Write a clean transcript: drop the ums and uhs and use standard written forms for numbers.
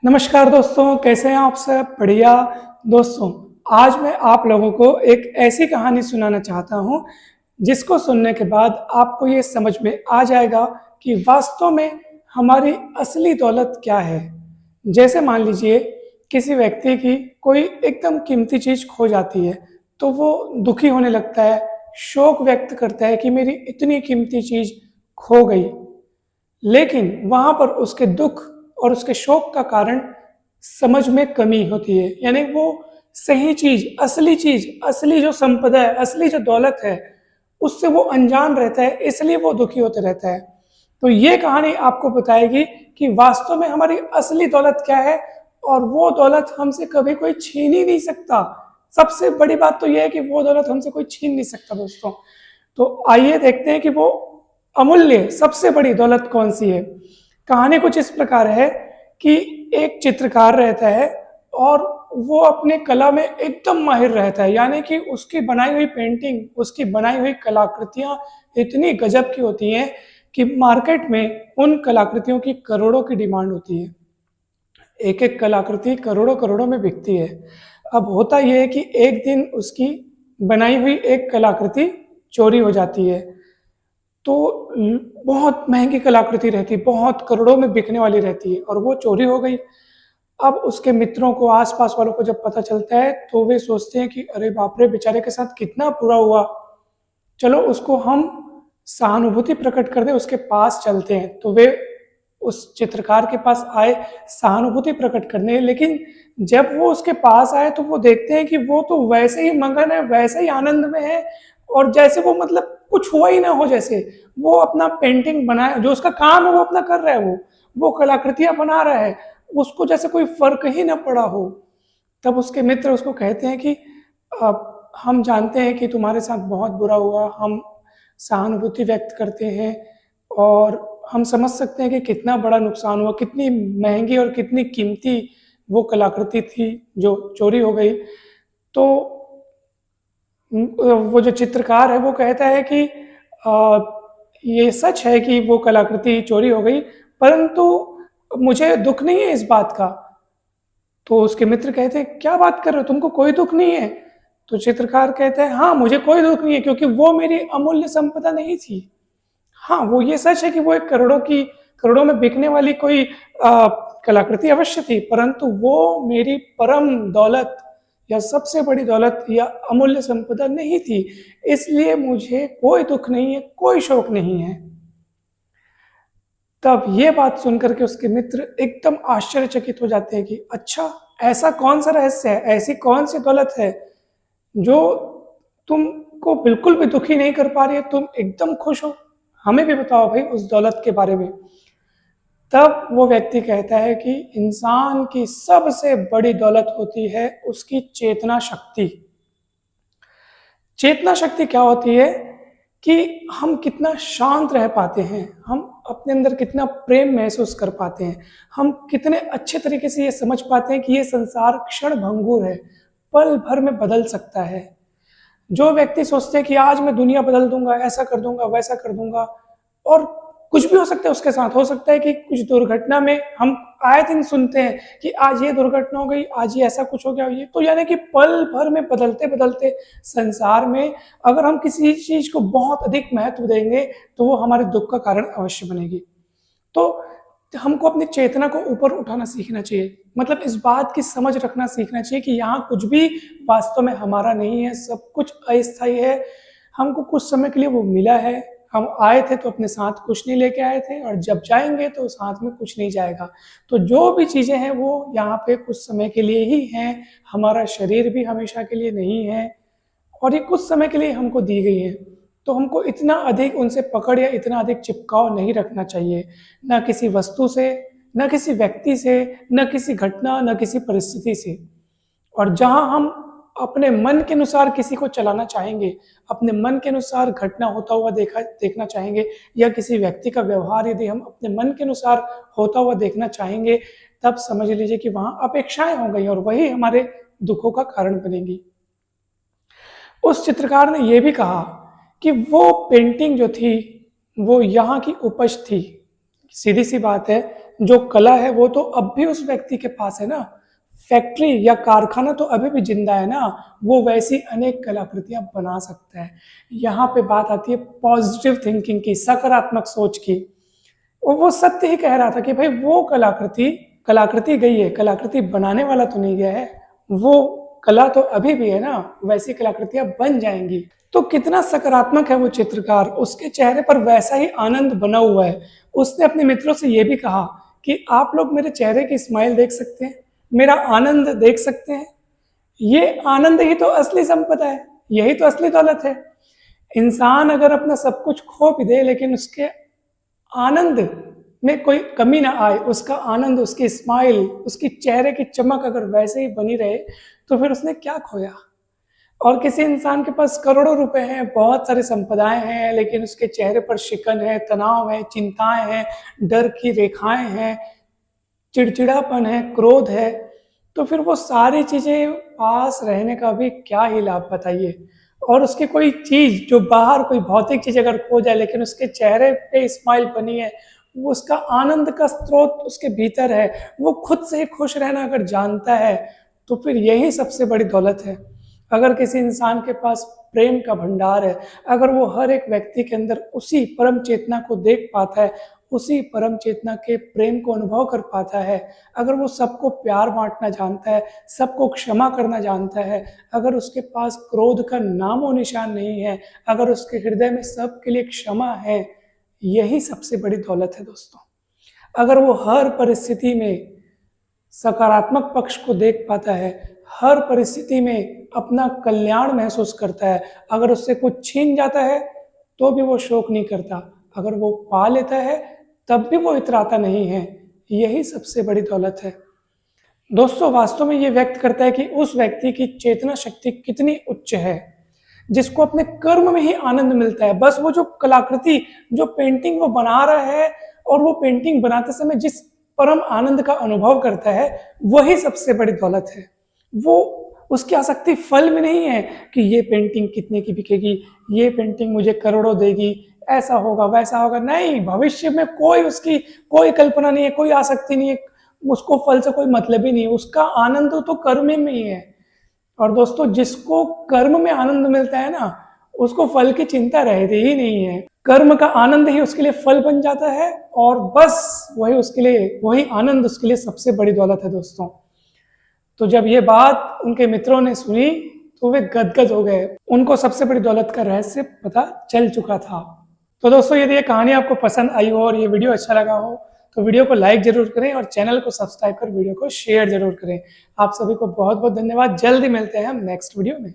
नमस्कार दोस्तों, कैसे हैं आप सब? बढ़िया। दोस्तों, आज मैं आप लोगों को एक ऐसी कहानी सुनाना चाहता हूँ जिसको सुनने के बाद आपको ये समझ में आ जाएगा कि वास्तव में हमारी असली दौलत क्या है। जैसे मान लीजिए किसी व्यक्ति की कोई एकदम कीमती चीज़ खो जाती है तो वो दुखी होने लगता है, शोक व्यक्त करता है कि मेरी इतनी कीमती चीज़ खो गई। लेकिन वहाँ पर उसके दुख और उसके शोक का कारण समझ में कमी होती है, यानी वो सही चीज़, असली जो संपदा है, असली जो दौलत है, उससे वो अनजान रहता है, इसलिए वो दुखी होते रहता है। तो ये कहानी आपको बताएगी कि वास्तव में हमारी असली दौलत क्या है और वो दौलत हमसे कभी कोई छीन ही नहीं सकता। सबसे बड़ी बात तो ये है कि वो दौलत हमसे कोई छीन नहीं सकता दोस्तों। तो आइए देखते हैं कि वो अमूल्य सबसे बड़ी दौलत कौन सी है। कहानी कुछ इस प्रकार है कि एक चित्रकार रहता है और वो अपने कला में एकदम माहिर रहता है, यानी कि उसकी बनाई हुई पेंटिंग, उसकी बनाई हुई कलाकृतियां इतनी गजब की होती हैं कि मार्केट में उन कलाकृतियों की करोड़ों की डिमांड होती है। एक एक कलाकृति करोड़ों करोड़ों में बिकती है। अब होता यह है कि एक दिन उसकी बनाई हुई एक कलाकृति चोरी हो जाती है। तो बहुत महंगी कलाकृति रहती है, बहुत करोड़ों में बिकने वाली रहती है और वो चोरी हो गई। अब उसके मित्रों को, आसपास वालों को जब पता चलता है तो वे सोचते हैं कि अरे बाप रे, बेचारे के साथ कितना बुरा हुआ, चलो उसको हम सहानुभूति प्रकट कर दें, उसके पास चलते हैं। तो वे उस चित्रकार के पास आए सहानुभूति प्रकट करने, लेकिन जब वो उसके पास आए तो वो देखते हैं कि वो तो वैसे ही मगन है, वैसे ही आनंद में है और जैसे वो मतलब कुछ हुआ ही ना हो। जैसे वो अपना पेंटिंग बनाए, जो उसका काम है वो अपना कर रहा है, वो कलाकृतियां बना रहा है, उसको जैसे कोई फर्क ही ना पड़ा हो। तब उसके मित्र उसको कहते हैं कि हम जानते हैं कि तुम्हारे साथ बहुत बुरा हुआ, हम सहानुभूति व्यक्त करते हैं और हम समझ सकते हैं कि कितना बड़ा नुकसान हुआ, कितनी महंगी और कितनी कीमती वो कलाकृति थी जो चोरी हो गई। तो वो जो चित्रकार है वो कहता है कि ये सच है कि वो कलाकृति चोरी हो गई, परंतु मुझे दुख नहीं है इस बात का। तो उसके मित्र कहते हैं क्या बात कर रहे हो, तुमको कोई दुख नहीं है? तो चित्रकार कहता है हाँ, मुझे कोई दुख नहीं है, क्योंकि वो मेरी अमूल्य संपदा नहीं थी। हाँ, वो ये सच है कि वो एक करोड़ों में बिकने वाली कोई कलाकृति अवश्य थी, परंतु वो मेरी परम दौलत या सबसे बड़ी दौलत या अमूल्य संपदा नहीं थी। इसलिए मुझे कोई दुख नहीं है, कोई शोक नहीं है। तब ये बात सुनकर के उसके मित्र एकदम आश्चर्यचकित हो जाते हैं कि अच्छा, ऐसा कौन सा रहस्य है, ऐसी कौन सी दौलत है जो तुमको बिल्कुल भी दुखी नहीं कर पा रही है, तुम एकदम खुश हो, हमें भी बताओ भाई उस दौलत के बारे में। तब वो व्यक्ति कहता है कि इंसान की सबसे बड़ी दौलत होती है उसकी चेतना शक्ति। चेतना शक्ति क्या होती है कि हम कितना शांत रह पाते हैं, हम अपने अंदर कितना प्रेम महसूस कर पाते हैं, हम कितने अच्छे तरीके से ये समझ पाते हैं कि ये संसार क्षण भंगुर है, पल भर में बदल सकता है। जो व्यक्ति सोचते हैं कि आज मैं दुनिया बदल दूंगा, ऐसा कर दूंगा, वैसा कर दूंगा, और कुछ भी हो सकता है उसके साथ, हो सकता है कि कुछ दुर्घटना में, हम आए दिन सुनते हैं कि आज ये दुर्घटना हो गई, आज ये ऐसा कुछ हो गया, ये तो यानी कि पल भर में बदलते बदलते संसार में अगर हम किसी चीज को बहुत अधिक महत्व देंगे तो वो हमारे दुख का कारण अवश्य बनेगी। तो हमको अपनी चेतना को ऊपर उठाना सीखना चाहिए, मतलब इस बात की समझ रखना सीखना चाहिए कि यहाँ कुछ भी वास्तव में हमारा नहीं है, सब कुछ अस्थायी है। हमको कुछ समय के लिए वो मिला है, हम आए थे तो अपने साथ कुछ नहीं लेके आए थे और जब जाएंगे तो साथ में कुछ नहीं जाएगा। तो जो भी चीज़ें हैं वो यहाँ पे कुछ समय के लिए ही हैं, हमारा शरीर भी हमेशा के लिए नहीं है और ये कुछ समय के लिए हमको दी गई है। तो हमको इतना अधिक उनसे पकड़ या इतना अधिक चिपकाव नहीं रखना चाहिए, ना किसी वस्तु से, न किसी व्यक्ति से, न किसी घटना, न किसी परिस्थिति से। और जहाँ हम अपने मन के अनुसार किसी को चलाना चाहेंगे, अपने मन के अनुसार घटना होता हुआ देखना चाहेंगे, या किसी व्यक्ति का व्यवहार यदि हम अपने मन के अनुसार होता हुआ देखना चाहेंगे, तब समझ लीजिए कि वहाँ अपेक्षाएं हो गई और वही हमारे दुखों का कारण बनेगी। उस चित्रकार ने यह भी कहा कि वो पेंटिंग जो थी वो यहाँ की उपज थी। सीधी सी बात है, जो कला है वो तो अब भी उस व्यक्ति के पास है ना, फैक्ट्री या कारखाना तो अभी भी जिंदा है ना, वो वैसी अनेक कलाकृतियां बना सकता है। यहाँ पे बात आती है पॉजिटिव थिंकिंग की, सकारात्मक सोच की। और वो सत्य ही कह रहा था कि भाई वो कलाकृति गई है, कलाकृति बनाने वाला तो नहीं गया है, वो कला तो अभी भी है ना, वैसी कलाकृतियां बन जाएंगी। तो कितना सकारात्मक है वो चित्रकार, उसके चेहरे पर वैसा ही आनंद बना हुआ है। उसने अपने मित्रों से ये भी कहा कि आप लोग मेरे चेहरे की स्माइल देख सकते हैं, मेरा आनंद देख सकते हैं। ये आनंद ही तो असली संपदा है, यही तो असली दौलत है। इंसान अगर अपना सब कुछ खो भी दे लेकिन उसके आनंद में कोई कमी ना आए, उसका आनंद, उसकी स्माइल, उसकी चेहरे की चमक अगर वैसे ही बनी रहे, तो फिर उसने क्या खोया। और किसी इंसान के पास करोड़ों रुपए हैं, बहुत सारी संपदाएं हैं, लेकिन उसके चेहरे पर शिकन है, तनाव है, चिंताएं हैं, डर की रेखाएं हैं, चिड़चिड़ापन है, क्रोध है, तो फिर वो सारी चीजें पास रहने का भी क्या ही लाभ, बताइए। और उसकी कोई चीज जो बाहर, कोई भौतिक चीज अगर खो जाए लेकिन उसके चेहरे पे स्माइल बनी है, वो उसका आनंद का स्रोत उसके भीतर है, वो खुद से ही खुश रहना अगर जानता है, तो फिर यही सबसे बड़ी दौलत है। अगर किसी इंसान के पास प्रेम का भंडार है, अगर वो हर एक व्यक्ति के अंदर उसी परम चेतना को देख पाता है, उसी परम चेतना के प्रेम को अनुभव कर पाता है, अगर वो सबको प्यार बांटना जानता है, सबको क्षमा करना जानता है, अगर उसके पास क्रोध का नामो निशान नहीं है, अगर उसके हृदय में सबके लिए क्षमा है, यही सबसे बड़ी दौलत है दोस्तों। अगर वो हर परिस्थिति में सकारात्मक पक्ष को देख पाता है, हर परिस्थिति में अपना कल्याण महसूस करता है, अगर उससे कुछ छीन जाता है तो भी वो शोक नहीं करता, अगर वो पा लेता है तब भी वो इतराता नहीं है, यही सबसे बड़ी दौलत है दोस्तों। वास्तव में ये व्यक्त करता है कि उस व्यक्ति की चेतना शक्ति कितनी उच्च है, जिसको अपने कर्म में ही आनंद मिलता है। बस वो जो कलाकृति, जो पेंटिंग वो बना रहा है, और वो पेंटिंग बनाते समय जिस परम आनंद का अनुभव करता है, वही सबसे बड़ी दौलत है। वो, उसकी आसक्ति फल में नहीं है कि ये पेंटिंग कितने की बिकेगी, ये पेंटिंग मुझे करोड़ों देगी, ऐसा होगा वैसा होगा, नहीं, भविष्य में कोई उसकी कोई कल्पना नहीं है, कोई आसक्ति नहीं है, उसको फल से कोई मतलब ही नहीं है, उसका आनंद तो कर्म में ही है। और दोस्तों, जिसको कर्म में आनंद मिलता है ना, उसको फल की चिंता रहती ही नहीं है। कर्म का आनंद ही उसके लिए फल बन जाता है, और बस वही उसके लिए, वही आनंद उसके लिए सबसे बड़ी दौलत है दोस्तों। तो जब ये बात उनके मित्रों ने सुनी तो वे गदगद हो गए, उनको सबसे बड़ी दौलत का रहस्य पता चल चुका था। तो दोस्तों, यदि ये कहानी आपको पसंद आई हो और ये वीडियो अच्छा लगा हो, तो वीडियो को लाइक जरूर करें और चैनल को सब्सक्राइब कर वीडियो को शेयर जरूर करें। आप सभी को बहुत बहुत धन्यवाद। जल्दी मिलते हैं हम नेक्स्ट वीडियो में।